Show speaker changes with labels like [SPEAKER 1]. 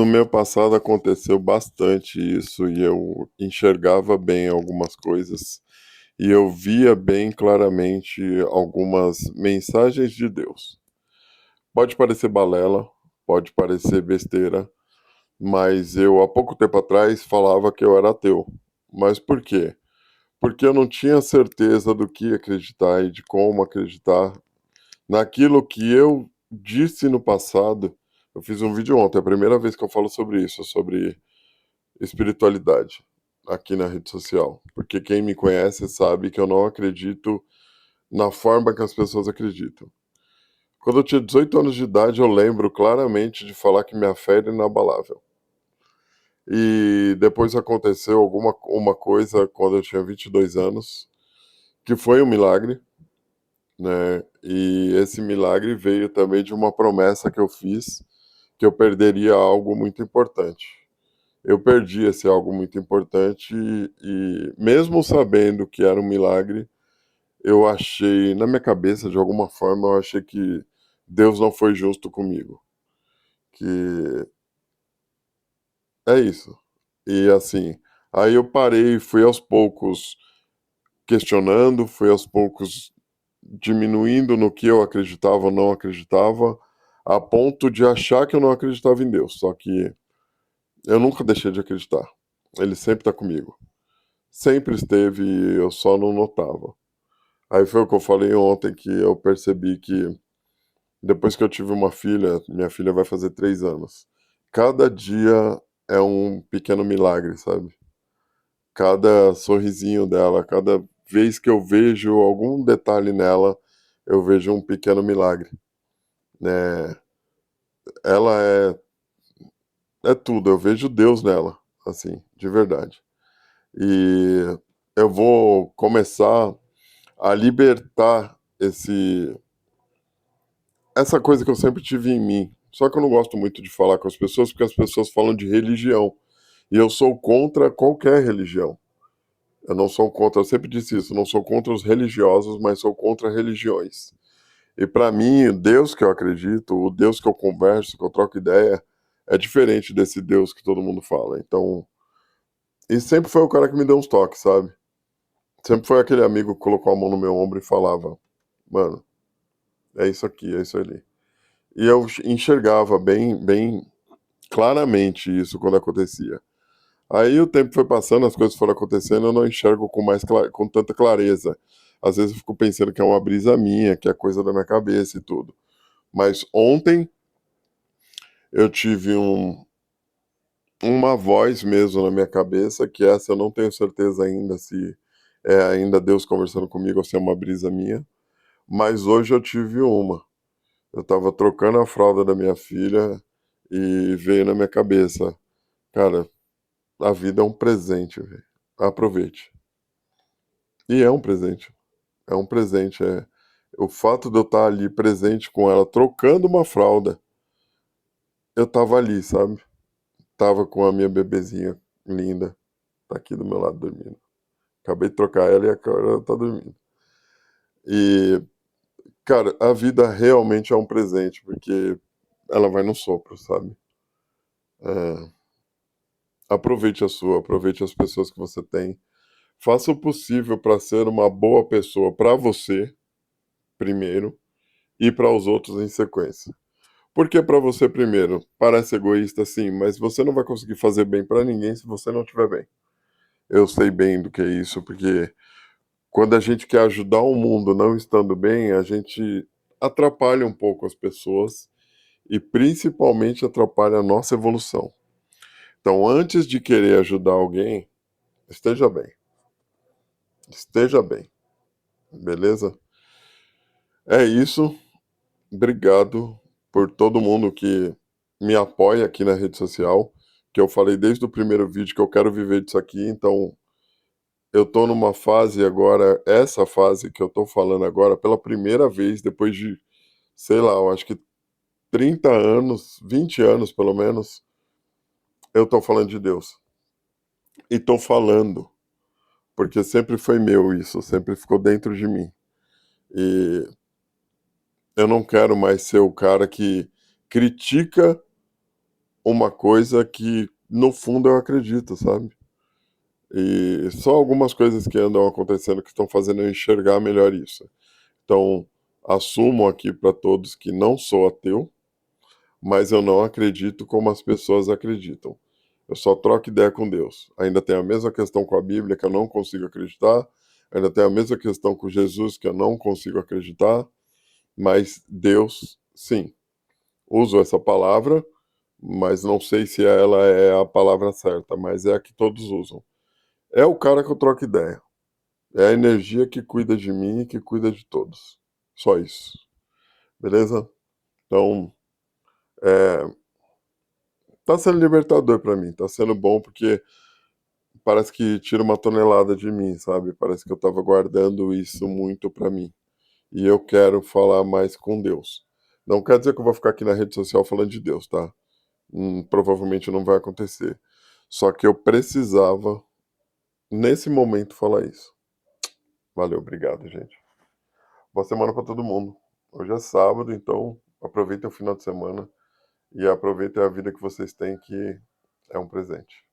[SPEAKER 1] No meu passado aconteceu bastante isso e eu enxergava bem algumas coisas e eu via bem claramente algumas mensagens de Deus. Pode parecer balela, pode parecer besteira, mas eu há pouco tempo atrás falava que eu era ateu. Mas por quê? Porque eu não tinha certeza do que acreditar e de como acreditar naquilo que eu disse no passado. Eu fiz um vídeo ontem, é a primeira vez que eu falo sobre isso, sobre espiritualidade aqui na rede social. Porque quem me conhece sabe que eu não acredito na forma que as pessoas acreditam. Quando eu tinha 18 anos de idade, eu lembro claramente de falar que minha fé era inabalável. E depois aconteceu uma coisa quando eu tinha 22 anos, que foi um milagre, né? E esse milagre veio também de uma promessa que eu fiz, que eu perderia algo muito importante. Eu perdi esse algo muito importante e mesmo sabendo que era um milagre, eu achei, na minha cabeça, de alguma forma, eu achei que Deus não foi justo comigo. Que é isso. E assim, aí eu parei, fui aos poucos questionando, fui aos poucos diminuindo no que eu acreditava ou não acreditava, a ponto de achar que eu não acreditava em Deus. Só que eu nunca deixei de acreditar. Ele sempre está comigo. Sempre esteve e eu só não notava. Aí foi o que eu falei ontem, que eu percebi que depois que eu tive uma filha, minha filha vai fazer 3 anos. Cada dia é um pequeno milagre, sabe? Cada sorrisinho dela, cada vez que eu vejo algum detalhe nela, eu vejo um pequeno milagre, né? Ela é tudo, eu vejo Deus nela, assim, de verdade. E eu vou começar a libertar essa coisa que eu sempre tive em mim. Só que eu não gosto muito de falar com as pessoas porque as pessoas falam de religião. E eu sou contra qualquer religião. Eu não sou contra, eu sempre disse isso, eu não sou contra os religiosos, mas sou contra religiões. E para mim, o Deus que eu acredito, o Deus que eu converso, que eu troco ideia, é diferente desse Deus que todo mundo fala. Então, e sempre foi o cara que me deu uns toques, sabe? Sempre foi aquele amigo que colocou a mão no meu ombro e falava: "Mano, é isso aqui, é isso ali". E eu enxergava bem claramente isso quando acontecia. Aí o tempo foi passando, as coisas foram acontecendo, eu não enxergo com tanta clareza. Às vezes eu fico pensando que é uma brisa minha, que é coisa da minha cabeça e tudo. Mas ontem eu tive uma voz mesmo na minha cabeça, que essa eu não tenho certeza ainda se é ainda Deus conversando comigo ou se é uma brisa minha. Mas hoje eu tive uma. Eu tava trocando a fralda da minha filha e veio na minha cabeça, cara, a vida é um presente, velho. Aproveite. E é um presente. É um presente. O fato de eu estar ali presente com ela, trocando uma fralda, eu tava ali, sabe? Tava com a minha bebezinha linda, tá aqui do meu lado dormindo. Acabei de trocar ela e agora ela tá dormindo. E, cara, a vida realmente é um presente, porque ela vai no sopro, sabe? É, aproveite a sua, aproveite as pessoas que você tem. Faça o possível para ser uma boa pessoa para você, primeiro, e para os outros em sequência. Por que para você primeiro? Parece egoísta, sim, mas você não vai conseguir fazer bem para ninguém se você não estiver bem. Eu sei bem do que é isso, porque quando a gente quer ajudar o mundo não estando bem, a gente atrapalha um pouco as pessoas e principalmente atrapalha a nossa evolução. Então, antes de querer ajudar alguém, esteja bem. Esteja bem, beleza? É isso. Obrigado por todo mundo que me apoia aqui na rede social, que eu falei desde o primeiro vídeo que eu quero viver disso aqui, então eu tô numa fase agora, essa fase que eu tô falando agora, pela primeira vez, depois de, sei lá, eu acho que 30 anos, 20 anos pelo menos, eu tô falando de Deus. E tô falando, porque sempre foi meu isso, sempre ficou dentro de mim. E eu não quero mais ser o cara que critica uma coisa que, no fundo, eu acredito, sabe? E só algumas coisas que andam acontecendo que estão fazendo eu enxergar melhor isso. Então, assumo aqui para todos que não sou ateu, mas eu não acredito como as pessoas acreditam. Eu só troco ideia com Deus. Ainda tem a mesma questão com a Bíblia que eu não consigo acreditar, ainda tem a mesma questão com Jesus que eu não consigo acreditar, mas Deus, sim. Uso essa palavra, mas não sei se ela é a palavra certa, mas é a que todos usam. É o cara que eu troco ideia. É a energia que cuida de mim e que cuida de todos. Só isso. Beleza? Então, tá sendo libertador pra mim. Tá sendo bom porque parece que tira uma tonelada de mim, sabe? Parece que eu tava guardando isso muito pra mim. E eu quero falar mais com Deus. Não quer dizer que eu vou ficar aqui na rede social falando de Deus, tá? Provavelmente não vai acontecer. Só que eu precisava, nesse momento, falar isso. Valeu, obrigado, gente. Boa semana pra todo mundo. Hoje é sábado, então aproveitem o final de semana e aproveitem a vida que vocês têm, que é um presente.